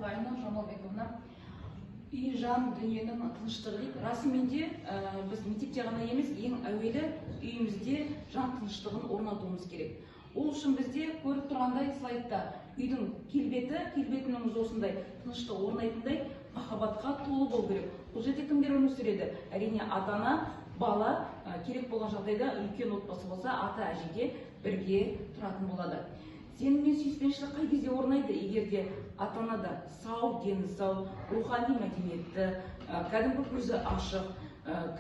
мұғалімі Жамалбековна. Үй жан дүниенің тыныштығы дейді. Расымен де біз мектепте ғана емес, ең әуелі үйімізде жан тыныштығын орнатуымыз керек. Ол үшін бізде көріп тұрғандай слайдта үйдің келбетінің осындай тыныштық орнайтындай махаббатқа толы болу керек. Бұл жерде кімдер өмір сүреді? Әрине ата-ана, бала, керек болған жағдайда үлкен отбасы болса, ата әжеге бірге тұратын болады. Сенім мен сүйіспеншілік қай кезде орнайды? Егер де ата-анада сау, дені сау, рухани мәдениетті, кәдімгі көзі ашық,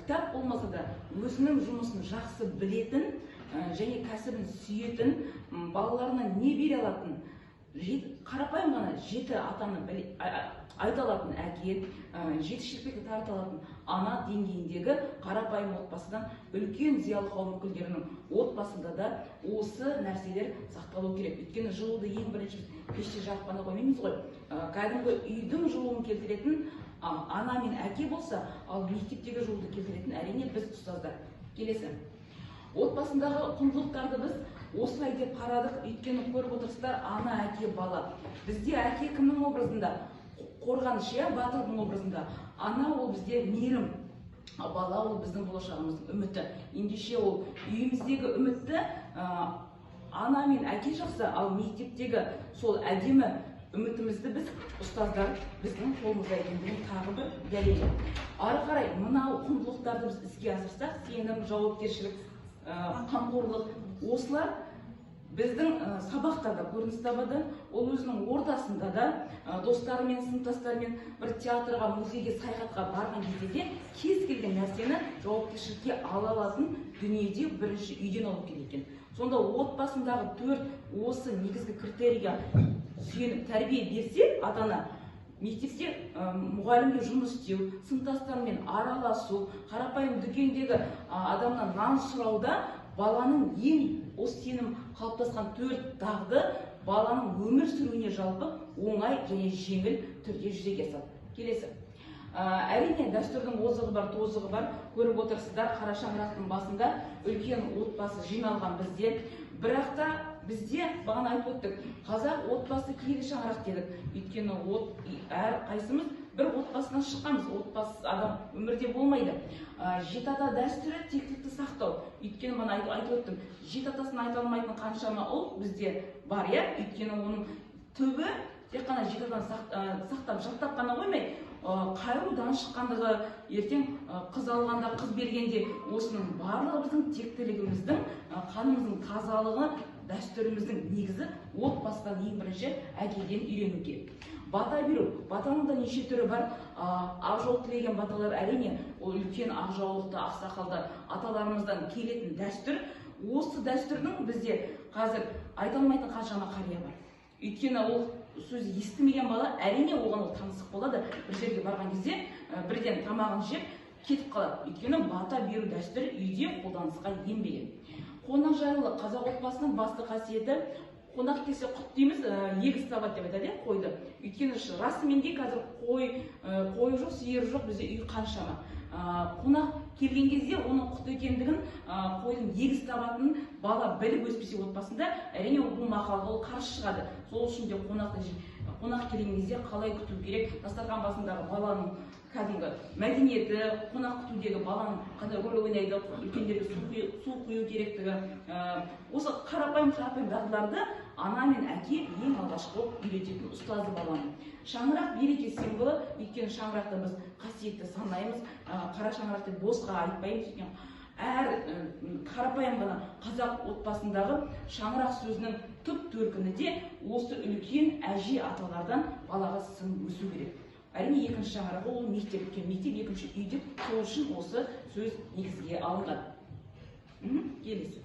кітап болмаса да өзінің жұмысын жақсы білетін және кәсібін сүйетін, балаларына не бере алатын, қарапайым ғана жеті атаны айта алатын әке, жетістікке тарта алатын ана деңгейіндегі қарапайым отбасыдан үлкен зиялы қауым өкілдерінің отбасында да осы нәрселер сақталу керек. Өйткені жылуды ең бірінші пеште жағып қана қоймаймыз ғой. Кәдімгі үйдің жылуын келтіретін ана мен әке болса, ал мектептегі жылуды келтіретін әрине біз ұстаздар. Келесі. Отбасындағы құндылықтарды біз осылай деп қарадық, өйткені көріп отырсыздар, ана, әке, бала. Бізде әке кімнің образында? Қорғаныш, батырдың образында. Ана ол бізде мейірім, бала ол біздің болашағымыздың үміті. Ендеше ол үйіміздегі үмітті ана мен әке жақсы, ал мектептегі сол әдемі үмітімізді біз ұстаздар біздің қолымызда екендігін тағы бір дәлелі. Ары қарай мынау құндылықтарды біз іске асырсақ, сенім, жауапкершілік, қамқорлық, осылар біздің сабақтарда көрініс табады. Ол өзінің ортасында да достарымен, сыныптастарымен бір театрға, музейге, саяхатқа барған кезде де кез келген нәрсені жауапкершілікке ала алатын дүниеде бірінші үйден алып келген. Сонда отбасындағы төрт осы негізгі критерийға сүйеніп тәрбие берсе, ата-ана мектепте мұғалімге жұмыс істеу, сыныптастармен араласу, қарапайым дүкендегі адамнан нан сұрауда баланың ең осы сенім қалыптасқан төрт дағды баланың өмір сүруіне жалпы оңай және жеңіл түрде жүзеге асады. Келесі. Әрине дәстүрдің озығы бар, тозығы бар. Көріп отырсыздар, қара шаңырақтың басында үлкен отбасы жиналған бізде. Бірақ та бізде бағана айтып өттік, қазақ отбасы киелі шаңырақ дедік. Өйткені әр қайсымыз бір отбасынан шыққанбыз. Отбасы адам өмірде болмайды. Жеті ата дәстүрі тектілікті сақтау. Өйткені бағана айтып өттім, жеті атасын айта алмайтын қаншама ұлт бізде бар, өйткені оның түбі тек қана жеті атаны сақтап, жаттап қана қоймай, қайрудан шыққандығы, ертең қыз алғанда, қыз бергенде осының барлығы біздің тектілігіміздің, қанымыздың тазалығы, дәстүріміздің негізі отбасыдан ең бірінші әкеден үйрену керек. Бата беру. Батаның да неше түрі бар. Ақ жол тілеген баталар әрине ол үлкен ақ жаулықты, ақсақалды аталарымыздан келетін дәстүр. Осы дәстүрдің бізде қазір айта алмайтын қаншама қария бар. Өйткені ол сөз естімеген бала әрине оған ол танысық болады. Бір жерге барған кезде бірден тамағын жеп кетіп қалады. Өйткені бата беру дәстүрі үйде қолданысқа енбеген. Қонақ жайлылық қазақ отбасының басты қасиеті. Қонақ келсе құт дейміз, егіз табады деп айтады, қойды. Өйткені расымен де қазір қойы жоқ, сиыры жоқ, бізде үй қаншама. Қонақ келген кезде оның құт екендігін, қойдың егіз табатынын бала біліп өспесе отбасында, әрине бұл мақалға ол қарсы шығады. Сол үшін де қонақ келген кезде қалай күту керек, дастархан басындағы баланың кәдімгі мәдениеті, қонақ күтудегі баланың қандай рөл ойнайды, үлкендерге су құю керектігі, осы қарапайым дағдыларды ана мен әке ең алғашқы болып үйрететін ұстазы баланың. Шаңырақ береке символы, өйткені шаңырақты біз қасиетті санаймыз, қара шаңырақты босқа айтпаймыз. Әр қарапайым ғана қазақ отбасындағы шаңырақ сөзінің түп төркіні де осы үлкен әже аталардан балаға сіңіп өсу керек. Әрине екінші шаңырағы ол мектеп екінші үй деп, сол үшін осы сөз негізге алынған. Келесі.